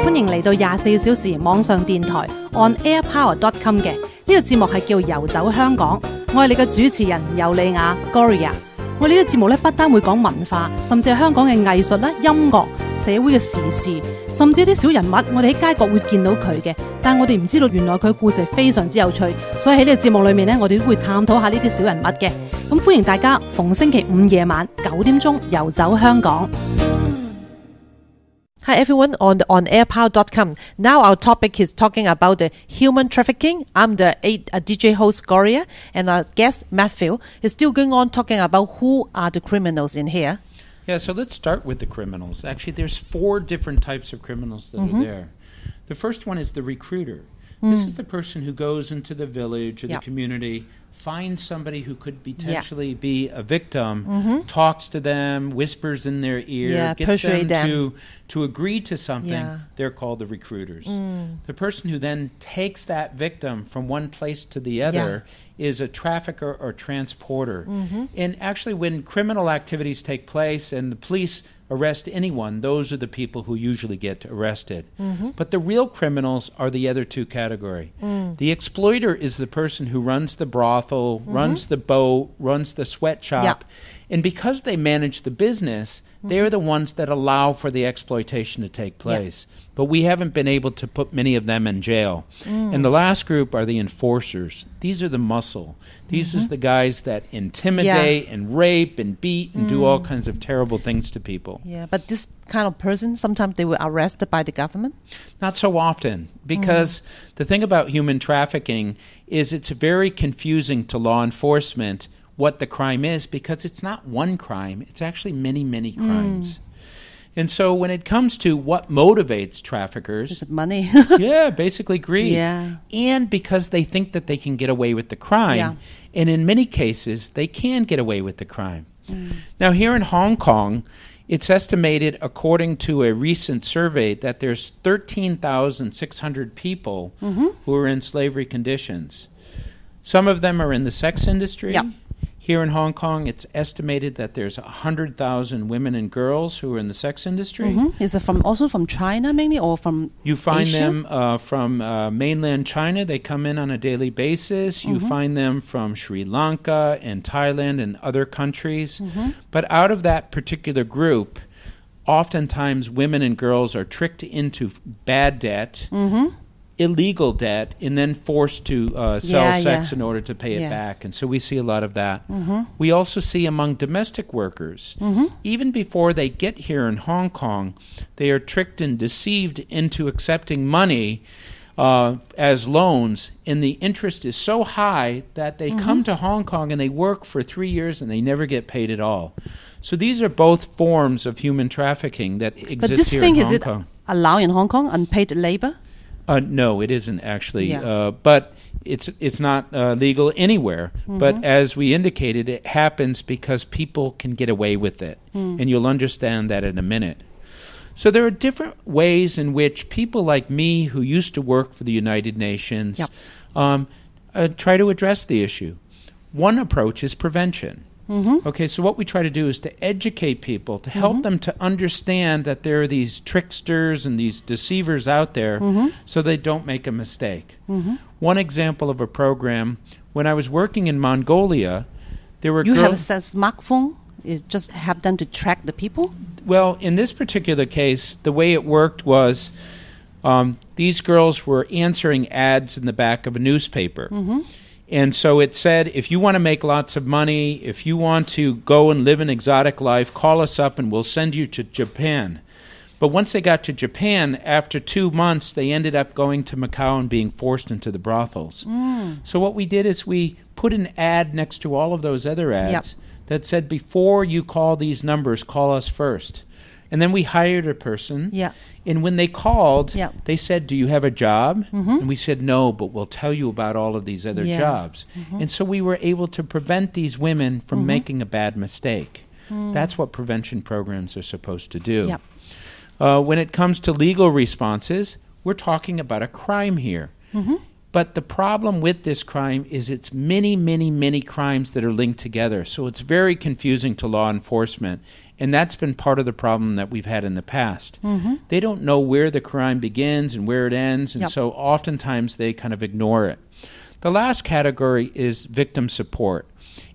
歡迎嚟到24小時網上電台 onairpower.com 嘅呢個節目係叫遊走香港，我係你嘅主持人尤利亞 Gloria。我呢個節目咧不單會講文化，甚至係香港嘅藝術啦、音樂、社會嘅時事，甚至一啲小人物，我哋喺街角會見到佢嘅，但係我哋唔知道原來佢嘅故事係非常之有趣，所以喺呢個節目裏面呢，我哋都會探討下呢啲小人物嘅。咁歡迎大家逢星期五夜晚9點鐘遊走香港。Hi everyone on onairpower.com. Now our topic is talking about the human trafficking. I'm the DJ host Gloria, and our guest Matthew is still going on talking about who are the criminals in here. Yeah, so let's start with the criminals. Actually, there's 4 different types of criminals that are there. The first one is the recruiter. This is the person who goes into the village or the community, finds somebody who could potentially be a victim, talks to them, whispers in their ear, gets them to agree to something. They're called the recruiters. The person who then takes that victim from one place to the other is a trafficker or transporter. And actually, when criminal activities take place and the police arrest anyone, those are the people who usually get arrested. But the real criminals are the other 2 categories. The exploiter is the person who runs the brothel, runs the boat, runs the sweatshop. And because they manage the business, they're the ones that allow for the exploitation to take place. But we haven't been able to put many of them in jail. And the last group are the enforcers. These are the muscle. These are the guys that intimidate and rape and beat and do all kinds of terrible things to people. Yeah, but this kind of person, sometimes they were arrested by the government? Not so often, because the thing about human trafficking is it's very confusing to law enforcement what the crime is, because it's not one crime, it's actually many, many crimes. And so when it comes to what motivates traffickers... Is it money? Yeah, basically greed. Yeah. And because they think that they can get away with the crime. Yeah. And in many cases, they can get away with the crime. Now, here in Hong Kong, it's estimated, according to a recent survey, that there's 13,600 people who are in slavery conditions. Some of them are in the sex industry. Yeah. Here in Hong Kong, it's estimated that there's 100,000 women and girls who are in the sex industry. Is it also from China mainly, or from You find Asia? them from mainland China. They come in on a daily basis. You find them from Sri Lanka and Thailand and other countries. But out of that particular group, oftentimes women and girls are tricked into bad debt, illegal debt, and then forced to sell sex in order to pay it back. And so we see a lot of that. We also see among domestic workers, even before they get here in Hong Kong, they are tricked and deceived into accepting money as loans, and the interest is so high that they come to Hong Kong and they work for 3 years and they never get paid at all. So these are both forms of human trafficking that exist But this here thing, in is Hong it Kong. allowed in Hong Kong, unpaid labor? No, it isn't actually, but it's not legal anywhere. But as we indicated, it happens because people can get away with it, and you'll understand that in a minute. So there are different ways in which people like me, who used to work for the United Nations, try to address the issue. One approach is prevention. Okay, so what we try to do is to educate people, to help them to understand that there are these tricksters and these deceivers out there so they don't make a mistake. One example of a program, when I was working in Mongolia, there were You have a girls... smartphone? You just have them to track the people? Well, in this particular case, the way it worked was these girls were answering ads in the back of a newspaper. And so it said, if you want to make lots of money, if you want to go and live an exotic life, call us up and we'll send you to Japan. But once they got to Japan, after 2 months, they ended up going to Macau and being forced into the brothels. So what we did is we put an ad next to all of those other ads that said, before you call these numbers, call us first. And then we hired a person. And when they called, they said, do you have a job? And we said, no, but we'll tell you about all of these other jobs. And so we were able to prevent these women from making a bad mistake. That's what prevention programs are supposed to do. When it comes to legal responses, we're talking about a crime here. But the problem with this crime is it's many, many, many crimes that are linked together. So it's very confusing to law enforcement. And that's been part of the problem that we've had in the past. They don't know where the crime begins and where it ends, and so oftentimes they kind of ignore it. The last category is victim support.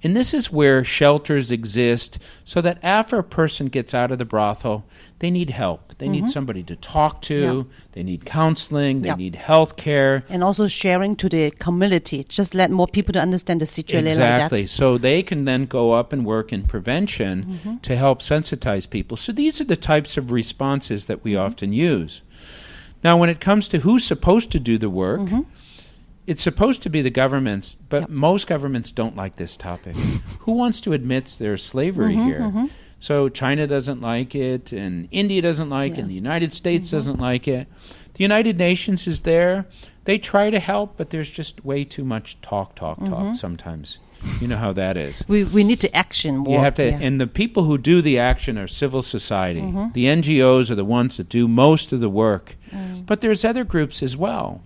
And this is where shelters exist so that after a person gets out of the brothel, they need help. They need somebody to talk to. They need counseling. They need health care. And also sharing to the community. Just let more people to understand the situation Exactly. like that. So they can then go up and work in prevention to help sensitize people. So these are the types of responses that we often use. Now, when it comes to who's supposed to do the work, it's supposed to be the governments, but most governments don't like this topic. Who wants to admit there's slavery here? So China doesn't like it, and India doesn't like it, and the United States doesn't like it. The United Nations is there. They try to help, but there's just way too much talk sometimes. You know how that is. We need to action more. You have to, and the people who do the action are civil society. The NGOs are the ones that do most of the work. But there's other groups as well.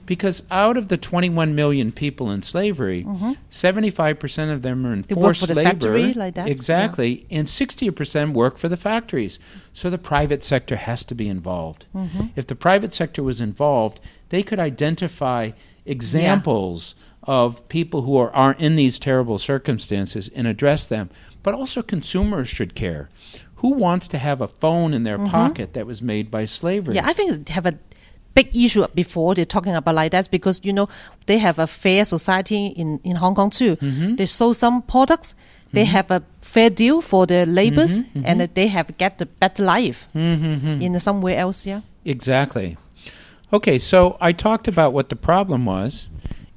Because out of the 21 million people in slavery, 75% of them are in forced work for the labor. factory like that? Exactly. And 60% work for the factories. So the private sector has to be involved. If the private sector was involved, they could identify examples of people who are in these terrible circumstances and address them. But also consumers should care. Who wants to have a phone in their pocket that was made by slavery? Yeah, I think have a big issue before they're talking about like that because, they have a fair society in Hong Kong too. They sold some products. They have a fair deal for the laborers and they have get the better life in somewhere else, Exactly. Okay, so I talked about what the problem was,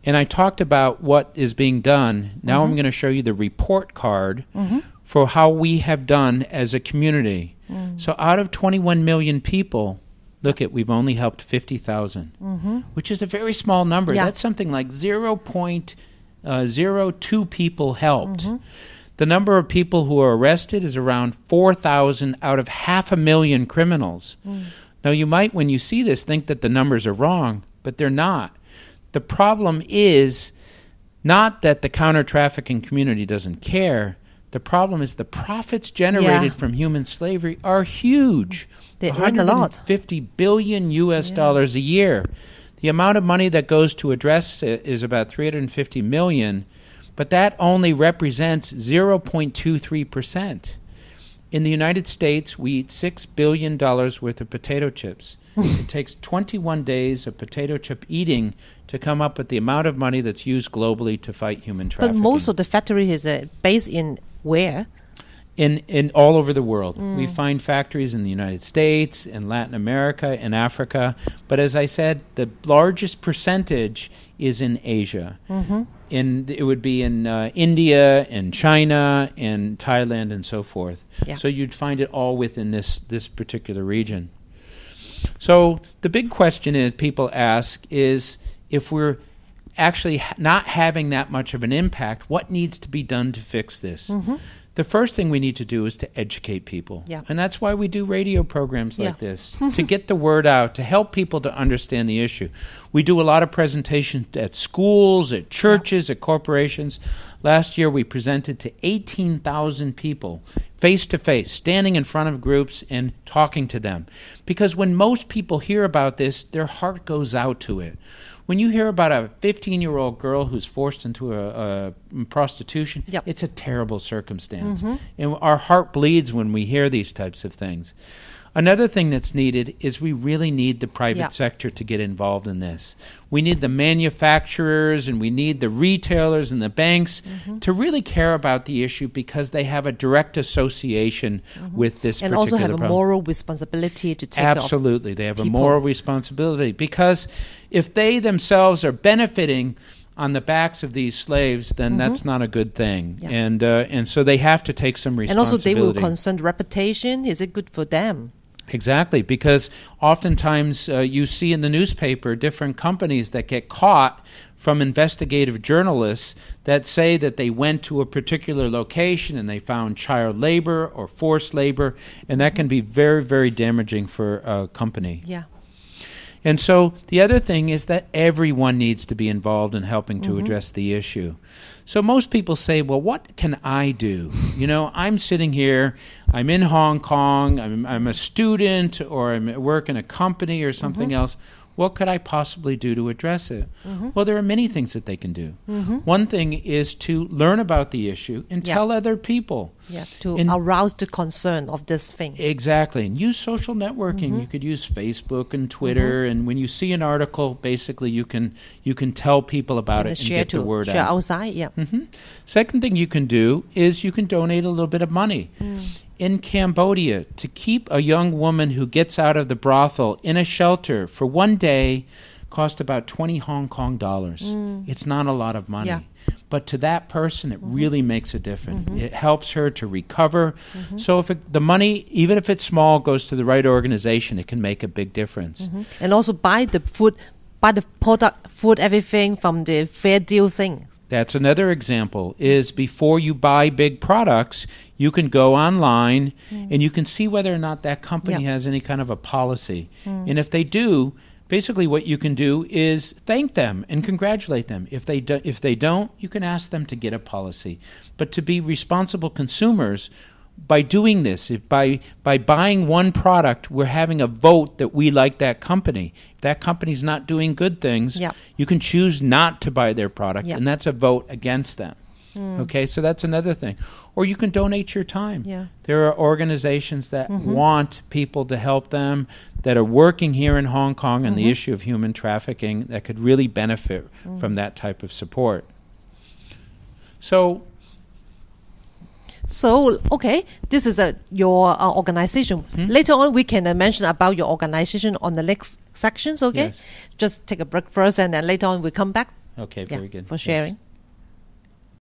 and I talked about what is being done. Now I'm going to show you the report card for how we have done as a community. So out of 21 million people, look at, we've only helped 50,000, which is a very small number. That's something like 0.02 people helped. The number of people who are arrested is around 4,000 out of 500,000 criminals. Now, you might, when you see this, think that the numbers are wrong, but they're not. The problem is not that the counter-trafficking community doesn't care. The problem is the profits generated from human slavery are huge. They earn a lot. $150 billion dollars a year. The amount of money that goes to address it is about $350 million, but that only represents 0.23%. In the United States, we eat $6 billion worth of potato chips. It takes 21 days of potato chip eating to come up with the amount of money that's used globally to fight human trafficking. But most of the factory is based in where? In all over the world. We find factories in the United States, in Latin America, in Africa. But as I said, the largest percentage is in Asia. It would be in India, and China, and Thailand, and so forth. So you'd find it all within this particular region. So the big question is people ask is, if we're actually not having that much of an impact, what needs to be done to fix this? The first thing we need to do is to educate people. And that's why we do radio programs like this, to get the word out, to help people to understand the issue. We do a lot of presentations at schools, at churches, at corporations. Last year we presented to 18,000 people, face-to-face, standing in front of groups and talking to them. Because when most people hear about this, their heart goes out to it. When you hear about a 15-year-old girl who's forced into a prostitution, it's a terrible circumstance. And our heart bleeds when we hear these types of things. Another thing that's needed is we really need the private sector to get involved in this. We need the manufacturers and we need the retailers and the banks to really care about the issue because they have a direct association with this particular problem. And also have a moral responsibility to take Absolutely. They have a moral responsibility because if they themselves are benefiting on the backs of these slaves, then that's not a good thing. And so they have to take some responsibility. And also they will concern reputation. Is it good for them? Exactly, because oftentimes you see in the newspaper different companies that get caught from investigative journalists that say that they went to a particular location and they found child labor or forced labor, and that can be very, very damaging for a company. And so the other thing is that everyone needs to be involved in helping to address the issue. So most people say, well, what can I do? I'm sitting here, I'm in Hong Kong, I'm a student, or I'm at work in a company or something else. What could I possibly do to address it? Well, there are many things that they can do. One thing is to learn about the issue and tell other people. Yeah, to arouse the concern of this thing. Exactly. And use social networking. You could use Facebook and Twitter. And when you see an article, basically you can tell people about it and get the word share out. outside, yeah. Second thing you can do is you can donate a little bit of money. In Cambodia, to keep a young woman who gets out of the brothel in a shelter for one day cost about 20 Hong Kong dollars. It's not a lot of money. Yeah. But to that person, it really makes a difference. It helps her to recover. So if the money, even if it's small, goes to the right organization, it can make a big difference. And also buy the food, everything from the fair deal thing. That's another example, is before you buy big products, you can go online and you can see whether or not that company has any kind of a policy. And if they do, basically what you can do is thank them and congratulate them. If they don't, you can ask them to get a policy. But to be responsible consumers, by doing this, by buying one product, we're having a vote that we like that company. If that company's not doing good things, you can choose not to buy their product, and that's a vote against them. Okay, so that's another thing. Or you can donate your time. There are organizations that want people to help them, that are working here in Hong Kong on the issue of human trafficking, that could really benefit from that type of support. So, okay, this is your organization. Later on, we can mention about your organization on the next sections, okay? Yes. Just take a break first, and then later on we come back. Okay, very good. For sharing. Yes.